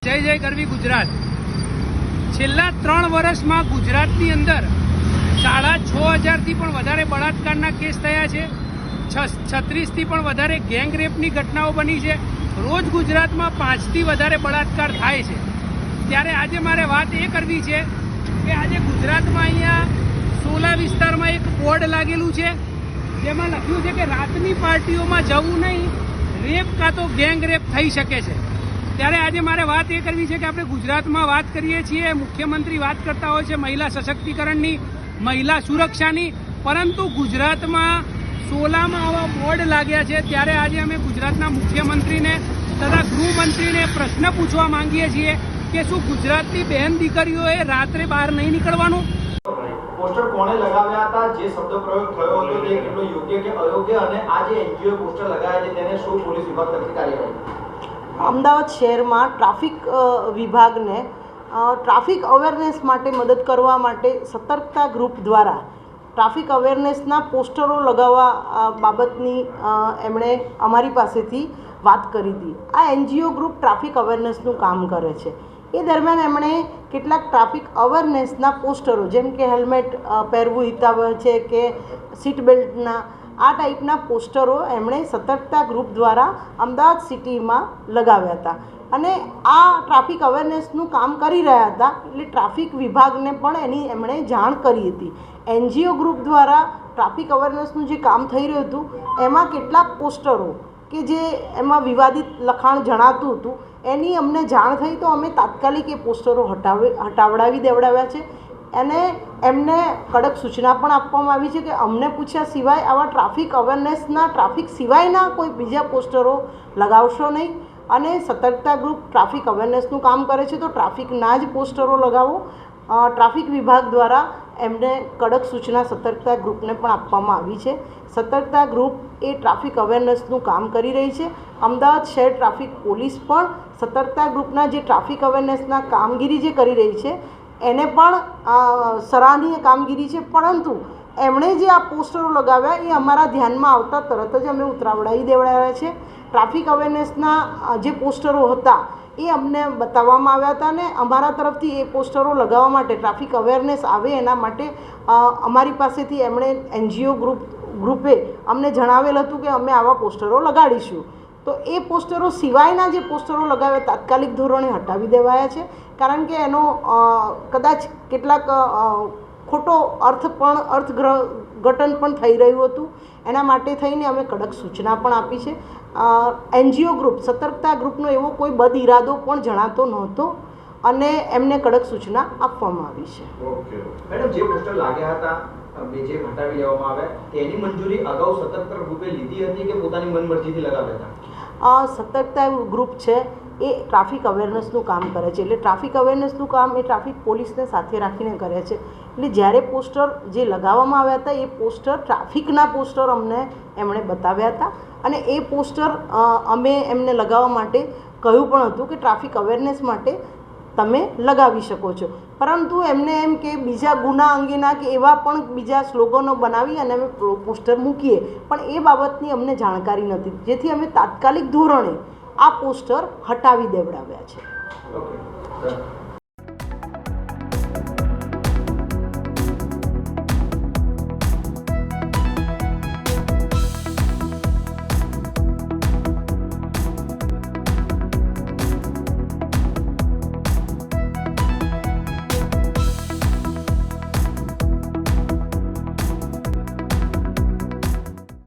જય જય ગરવી ગુજરાત। છેલ્લા 3 વર્ષમાં ગુજરાતની અંદર 6500થી પણ વધારે બળાત્કારના કેસ થયા છે। 36થી પણ વધારે ગેંગ રેપની ઘટનાઓ બની છે। રોજ ગુજરાતમાં 5થી વધારે બળાત્કાર થાય છે। ત્યારે આજે મારે વાત એ કરવી છે કે આજે ગુજરાતમાં અહીંયા સોલા વિસ્તારમાં એક બોર્ડ લાગેલું છે જેમાં લખ્યું છે કે રાતની પાર્ટીઓમાં જવું નહીં, રેપ કાં તો ગેંગ રેપ થઈ શકે છે। ત્યારે આજે મારે વાત એ કરવી છે કે આપણે ગુજરાતમાં વાત કરીએ છીએ, મુખ્યમંત્રી વાત કરતા હોય છે મહિલા સશક્તિકરણની, મહિલા સુરક્ષાની, પરંતુ ગુજરાતમાં સોલામાં આવા બોર્ડ લાગ્યા છે। ત્યારે આજે અમે ગુજરાતના મુખ્યમંત્રીને તથા ગૃહમંત્રીને પ્રશ્ન પૂછવા માંગીએ છીએ કે શું ગુજરાતની બહેન દીકરીઓએ રાત્રે બહાર નહીં નીકળવાનું? પોસ્ટર કોણે લગાવ્યા હતા, જે શબ્દ પ્રયોગ થયો હતો તે કેટલો યોગ્ય કે અયોગ્ય, અને આ જે એનજીઓ પોસ્ટર લગાવ્યા છે તેને શું પોલીસ વિભાગ તરફથી કાર્યવાહી? અમદાવાદ શહેરમાં ટ્રાફિક વિભાગને ટ્રાફિક અવેરનેસ માટે મદદ કરવા માટે સતર્કતા ગ્રુપ દ્વારા ટ્રાફિક અવેરનેસના પોસ્ટરો લગાવવા બાબતની એમણે અમારી પાસેથી વાત કરી હતી। આ એનજીઓ ગ્રુપ ટ્રાફિક અવેરનેસનું કામ કરે છે। એ દરમિયાન એમણે કેટલાક ટ્રાફિક અવેરનેસના પોસ્ટરો, જેમ કે હેલ્મેટ પહેરવું હિતાવહ છે કે સીટ બેલ્ટના, આ ટાઈપના પોસ્ટરો એમણે સતર્કતા ગ્રુપ દ્વારા અમદાવાદ સિટીમાં લગાવ્યા હતા અને આ ટ્રાફિક અવેરનેસનું કામ કરી રહ્યા હતા એટલે ટ્રાફિક વિભાગને પણ એની એમણે જાણ કરી હતી। એનજીઓ ગ્રુપ દ્વારા ટ્રાફિક અવેરનેસનું જે કામ થઈ રહ્યું હતું એમાં કેટલાક પોસ્ટરો કે જે એમાં વિવાદિત લખાણ જણાતું હતું એની અમને જાણ થઈ તો અમે તાત્કાલિક એ પોસ્ટરો હટાવડાવી દેવડાવ્યા છે અને એમને કડક સૂચના પણ આપવામાં આવી છે કે અમને પૂછ્યા સિવાય આવા ટ્રાફિક અવેરનેસના, ટ્રાફિક સિવાયના કોઈ બીજા પોસ્ટરો લગાવશો નહીં અને સતર્કતા ગ્રુપ ટ્રાફિક અવેરનેસનું કામ કરે છે તો ટ્રાફિકના જ પોસ્ટરો લગાવો। ટ્રાફિક વિભાગ દ્વારા એમને કડક સૂચના સતર્કતા ગ્રુપને પણ આપવામાં આવી છે। સતર્કતા ગ્રુપ એ ટ્રાફિક અવેરનેસનું કામ કરી રહી છે। અમદાવાદ શહેર ટ્રાફિક પોલીસ પણ સતર્કતા ગ્રુપના જે ટ્રાફિક અવેરનેસના કામગીરી જે કરી રહી છે એને પણ સરાહનીય કામગીરી છે, પરંતુ એમણે જે આ પોસ્ટરો લગાવ્યા એ અમારા ધ્યાનમાં આવતા તરત જ અમે ઉતરાવડાવી દેવડાવ્યા છે। ટ્રાફિક અવેરનેસના જે પોસ્ટરો હતા એ અમને બતાવવામાં આવ્યા હતા અને અમારા તરફથી એ પોસ્ટરો લગાવવા માટે, ટ્રાફિક અવેરનેસ આવે એના માટે અમારી પાસેથી એમણે એનજીઓ ગ્રુપે અમને જણાવેલ હતું કે અમે આવા પોસ્ટરો લગાડીશું। તો એ પોસ્ટરો સિવાયના જે પોસ્ટરો લગાવ્યા તાત્કાલિક ધોરણે હટાવી દેવાયા છે, કારણ કે એનો કદાચ કેટલાક ખોટો અર્થઘટન પણ થઈ રહ્યું હતું। એના માટે થઈને અમે કડક સૂચના પણ આપી છે। એનજીઓ ગ્રુપ, સતર્કતા ગ્રુપનો એવો કોઈ બદ ઇરાદો પણ જણાતો નહોતો અને એમને કડક સૂચના આપવામાં આવી છે। ઓકે મેડમ, જે પોસ્ટર લાગ્યા હતા જે હટાવી લેવામાં આવ્યા તેની મંજૂરી અગાઉ સતર્કતા ગ્રુપે લીધી હતી કે પોતાની મનમરજીથી લગાવ્યા હતા? સતર્કતા ગ્રુપ છે એ ટ્રાફિક અવેરનેસનું કામ કરે છે, એટલે ટ્રાફિક અવેરનેસનું કામ એ ટ્રાફિક પોલીસને સાથે રાખીને કરે છે। એટલે જ્યારે પોસ્ટર જે લગાવવામાં આવ્યા હતા એ પોસ્ટર ટ્રાફિકના પોસ્ટર અમને એમણે બતાવ્યા હતા અને એ પોસ્ટર અમે એમને લગાવવા માટે કહ્યું પણ હતું કે ટ્રાફિક અવેરનેસ માટે તમે લગાવી શકો છો, પરંતુ એમને એમ કે બીજા ગુના અંગેના કે એવા પણ બીજા સ્લોગનો બનાવી અને અમે પોસ્ટર મૂકીએ, પણ એ બાબતની અમને જાણકારી નથી, જેથી અમે તાત્કાલિક ધોરણે આ પોસ્ટર હટાવી દેવડાવ્યા છે। ઓકે.